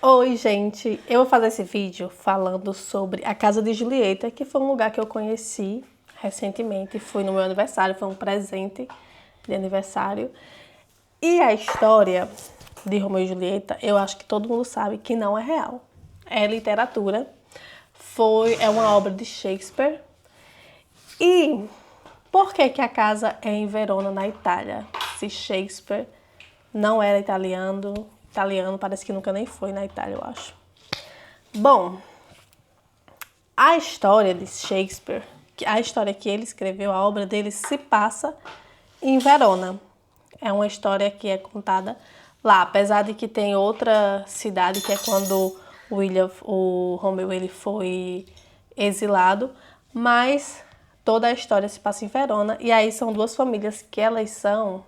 Oi, gente! Eu vou fazer esse vídeo falando sobre a casa de Julieta, que foi um lugar que eu conheci recentemente. Fui no meu aniversário, foi um presente de aniversário. E a história de Romeu e Julieta, eu acho que todo mundo sabe que não é real. É literatura, é uma obra de Shakespeare. E por que que a casa é em Verona, na Itália? Se Shakespeare não era italiano, parece que nunca nem foi na Itália, eu acho. Bom, a história de Shakespeare, a história que ele escreveu, a obra dele se passa em Verona. É uma história que é contada lá, apesar de que tem outra cidade que é quando o Romeu ele foi exilado, mas toda a história se passa em Verona e aí são duas famílias que elas são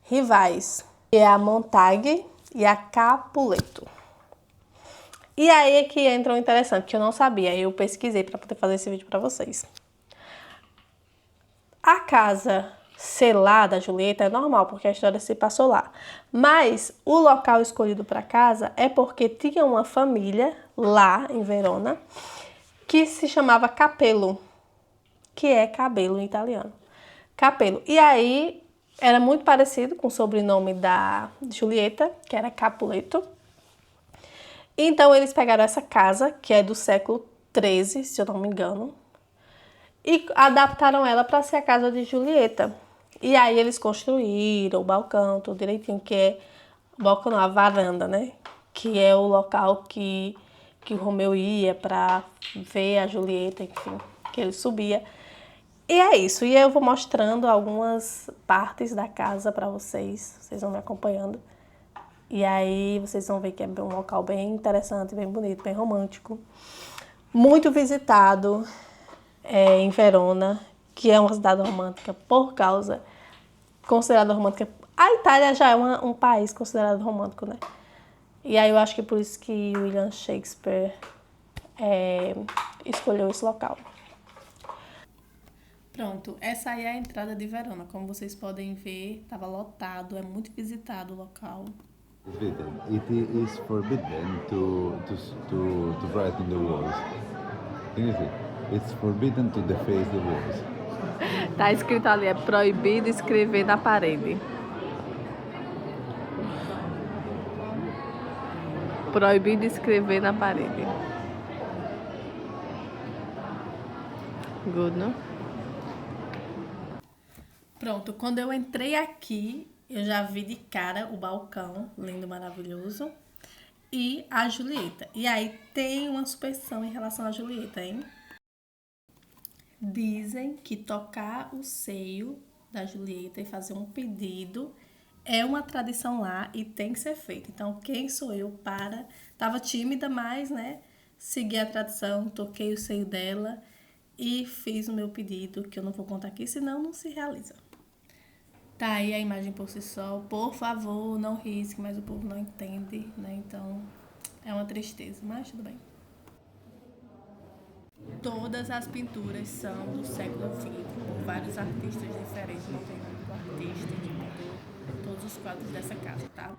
rivais, que é a Montague e a Capuleto. E aí é que entra o interessante, que eu não sabia, eu pesquisei para poder fazer esse vídeo para vocês. A casa ser lá da Julieta é normal, porque a história se passou lá. Mas o local escolhido para casa é porque tinha uma família lá em Verona que se chamava Capello, que é cabelo em italiano. Capello. E aí era muito parecido com o sobrenome da Julieta, que era Capuleto. Então eles pegaram essa casa, que é do século XIII, se eu não me engano, e adaptaram ela para ser a casa de Julieta. E aí eles construíram o balcão, tudo direitinho, que é o balcão não, a varanda, né? Que é o local que o Romeu ia para ver a Julieta, enfim, que ele subia. E é isso. E eu vou mostrando algumas partes da casa para vocês vão me acompanhando. E aí vocês vão ver que é um local bem interessante, bem bonito, bem romântico. Muito visitado em Verona, que é uma cidade romântica por causa, considerada romântica. A Itália já é um país considerado romântico, né? E aí eu acho que por isso que William Shakespeare escolheu esse local. Pronto, essa aí é a entrada de Verona. Como vocês podem ver, estava lotado, é muito visitado o local. Forbidden. It is forbidden to write on the walls. Can you see? It's forbidden to deface the walls. Tá escrito ali, é proibido escrever na parede. Proibido escrever na parede. Good, não? Pronto, quando eu entrei aqui, eu já vi de cara o balcão, lindo, maravilhoso, e a Julieta. E aí tem uma suspeição em relação à Julieta, hein? Dizem que tocar o seio da Julieta e fazer um pedido é uma tradição lá e tem que ser feito. Então, quem sou eu para... Tava tímida, mas, né, segui a tradição, toquei o seio dela e fiz o meu pedido, que eu não vou contar aqui, senão não se realiza. Tá aí a imagem por si só. Por favor, não risque, mas o povo não entende, né? Então, é uma tristeza, mas tudo bem. Todas as pinturas são do século XX, por vários artistas diferentes. Não tem nome do artista que pintou todos os quadros dessa casa, tá?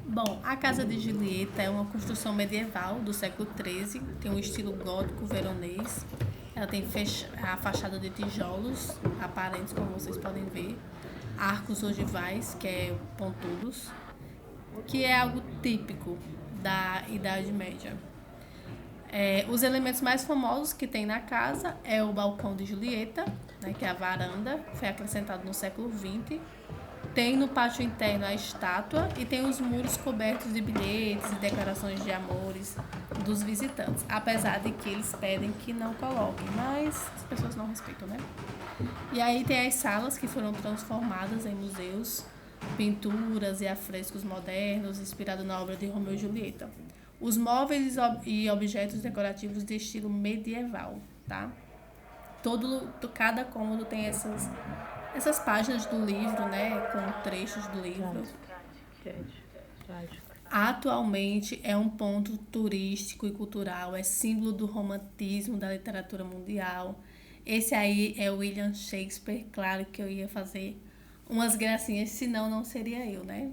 Bom, a Casa de Julieta é uma construção medieval do século XIII, tem um estilo gótico veronês. Ela tem a fachada de tijolos aparentes, como vocês podem ver, arcos ogivais, que é pontudos, que é algo típico da Idade Média. Os elementos mais famosos que tem na casa é o balcão de Julieta, né, que é a varanda, foi acrescentado no século XX. Tem no pátio interno a estátua e tem os muros cobertos de bilhetes e decorações de amores dos visitantes, apesar de que eles pedem que não coloquem, mas as pessoas não respeitam, né? E aí tem as salas que foram transformadas em museus, pinturas e afrescos modernos inspirados na obra de Romeu e Julieta. Os móveis e objetos decorativos de estilo medieval, tá? Cada cômodo tem essas páginas do livro, né, com trechos do livro. Atualmente é um ponto turístico e cultural, é símbolo do romantismo da literatura mundial. Esse aí é William Shakespeare, claro que eu ia fazer umas gracinhas, senão não seria eu, né?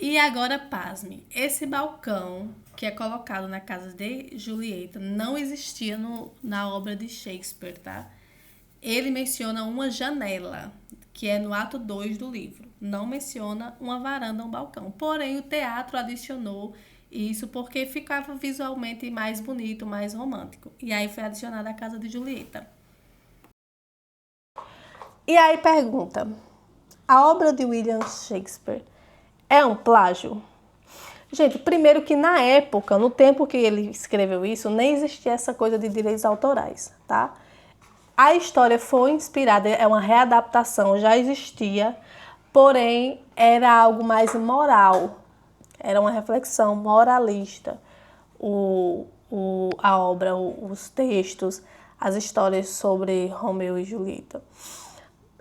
E agora, pasme, esse balcão que é colocado na casa de Julieta não existia na obra de Shakespeare, tá? Ele menciona uma janela, que é no ato 2 do livro. Não menciona uma varanda, um balcão. Porém, o teatro adicionou isso porque ficava visualmente mais bonito, mais romântico. E aí foi adicionada a casa de Julieta. E aí pergunta, a obra de William Shakespeare é um plágio? Gente, primeiro que na época, no tempo que ele escreveu isso, nem existia essa coisa de direitos autorais, tá? A história foi inspirada, é uma readaptação, já existia, porém era algo mais moral, era uma reflexão moralista. A obra, os textos, as histórias sobre Romeu e Julieta.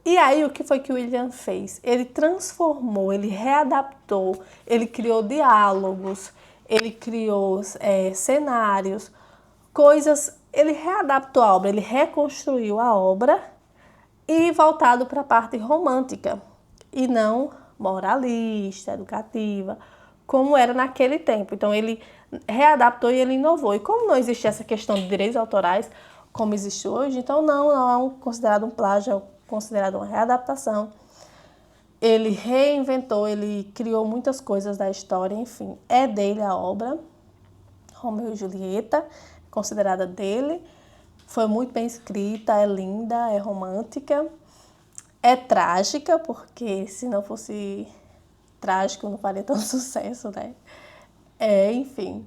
E aí, o que foi que o William fez? Ele transformou, ele readaptou, ele criou diálogos, ele criou cenários, coisas. Ele readaptou a obra, ele reconstruiu a obra e voltado para a parte romântica e não moralista, educativa, como era naquele tempo. Então, ele readaptou e ele inovou. E como não existia essa questão de direitos autorais, como existe hoje, então não é considerado um plágio, é considerado uma readaptação. Ele reinventou, ele criou muitas coisas da história, enfim. É dele a obra, Romeu e Julieta, considerada dele. Foi muito bem escrita, é linda, é romântica, é trágica, porque se não fosse trágico não faria tanto sucesso, né? Enfim.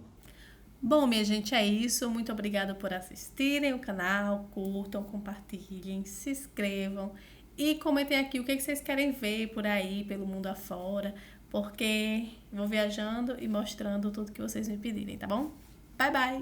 Bom, minha gente, é isso. Muito obrigada por assistirem o canal. Curtam, compartilhem, se inscrevam e comentem aqui o que vocês querem ver por aí, pelo mundo afora, porque vou viajando e mostrando tudo que vocês me pedirem, tá bom? Bye, bye!